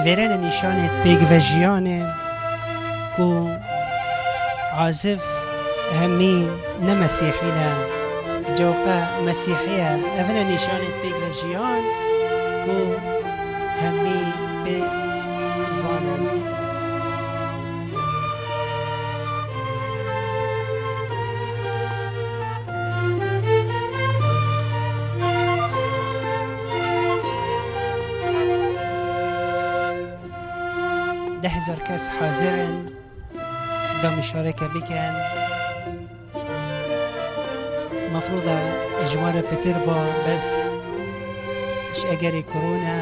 ورن نشانت بگوژیانه کو عازف همي نمسيحينا جوقا مسيحية أفنا نشانت بگوژیان کو همي بزانن ده هزار کس حاضرن دا مشاركة بكن مفروض اجوار بتربا بس اش اگری كورونا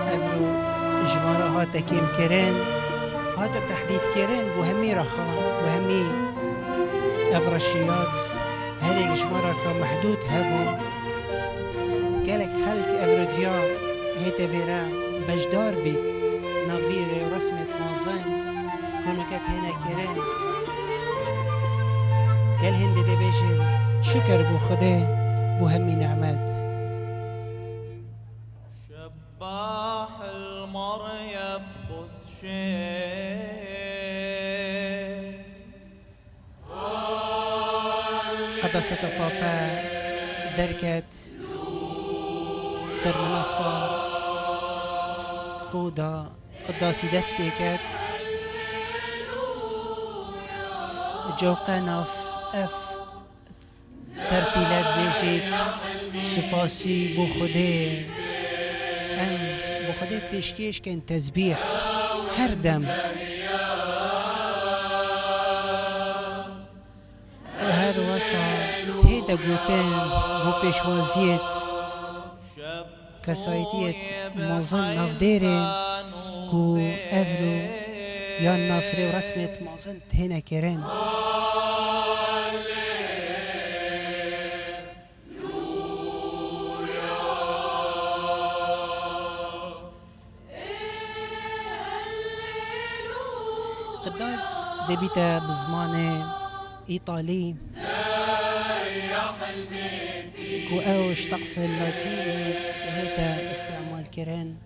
افرو اجوار هاتا كيم كرن هاتا تحديد كرن وهمي رخا وهمي ابرشيات هري اجوار كان محدود هبو قالك خلق افرو دفيا هيتا فيرا بجدار بيت نافيري ورسمة مازن كونو كات هنا كيران قال هندي دي بيجن شكر بو خده بو همي نعمات شباح المريب بوثشي قداسة بابا دركت سر منصة خودا قداسي دس بيكت جوقا ناف اف ترتيلات بيجيت سپاسي بو خده ام بو خده بيشكيش كان تسبيح هر دم وهر وصا تهيدا قوتين بو بيشوازيت كسايتيت مازن نافديرين كو افرو يان نافري ورسمة مازن هنا كيرين قداس دبيتا بزمان ايطالي كو اوش طقس اللاتيني هيتا استعمال كيرين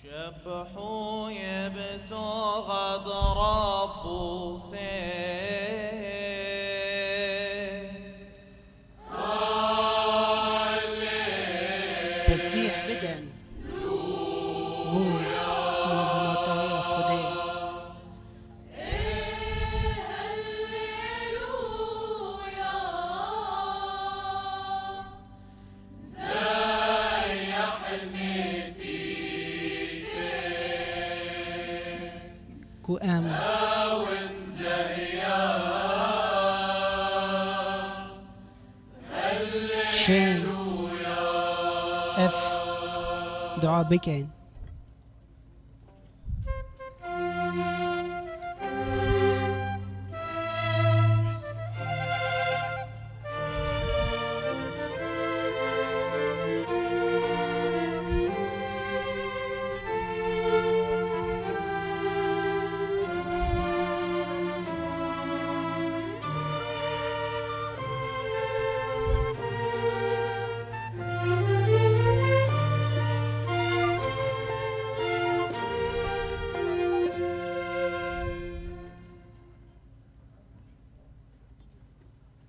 شبحوا يبسوا غد ربو تسبيح بدن بو موزناتا خده كو ام شين اف دعاء بكين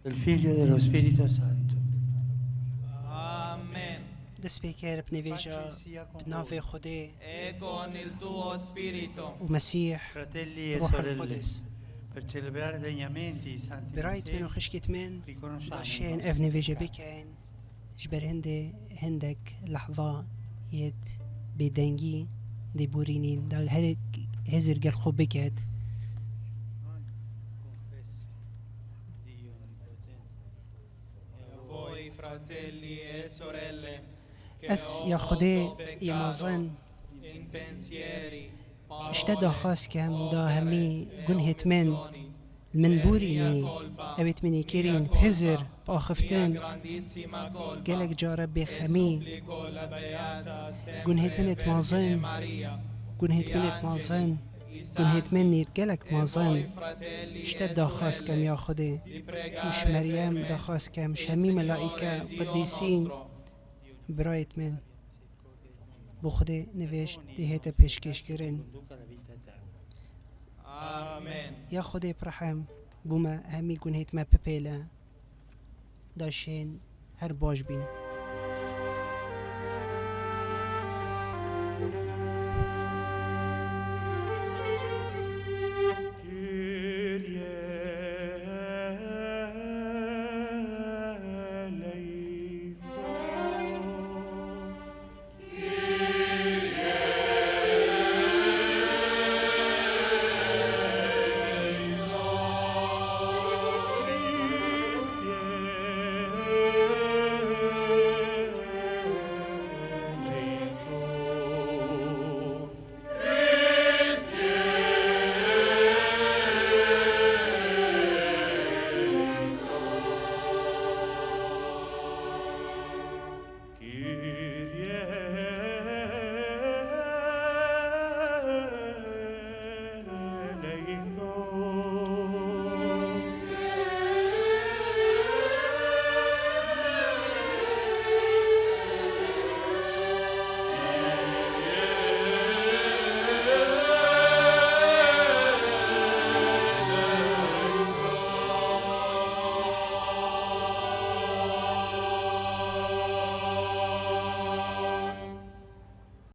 del Figlio e dello Spirito Santo. Amen. دست بكير بنفيجا بنافي خده E con il tuo spirito. ومسيح Fratelli e روح sorelle, القدس per celebrare degnamente i santi برايت منو misteri, خشكت من riconosciamo داشين il اف نفيجا بكين جبر هندك لحظة يد بدنجي دي بورينين دا هر هزر قال خوب بكت Voi fratelli e sorelle. اس يا خدي يا مازن In pensieri. اشتدا خاص كم دا همي جنهت من بوريني أبيت مني كيرين بهزر بآخفتن قالك جارب بخمي جنهت منت مازن جنهت منت مازن كنهت مني تقلك e مازن voi fratelli اشتد e داخاس كم يا sorelle, خدي di pregare وش per مريم me. داخاس كم Il شميم Signore ملائكة Dio قديسين nostro برايت من بخدي نوشت دي هيتا بيشكش كرين Amen. يا خدي برحم بوما همي كنهت ما ببيلا داشين هر باش بين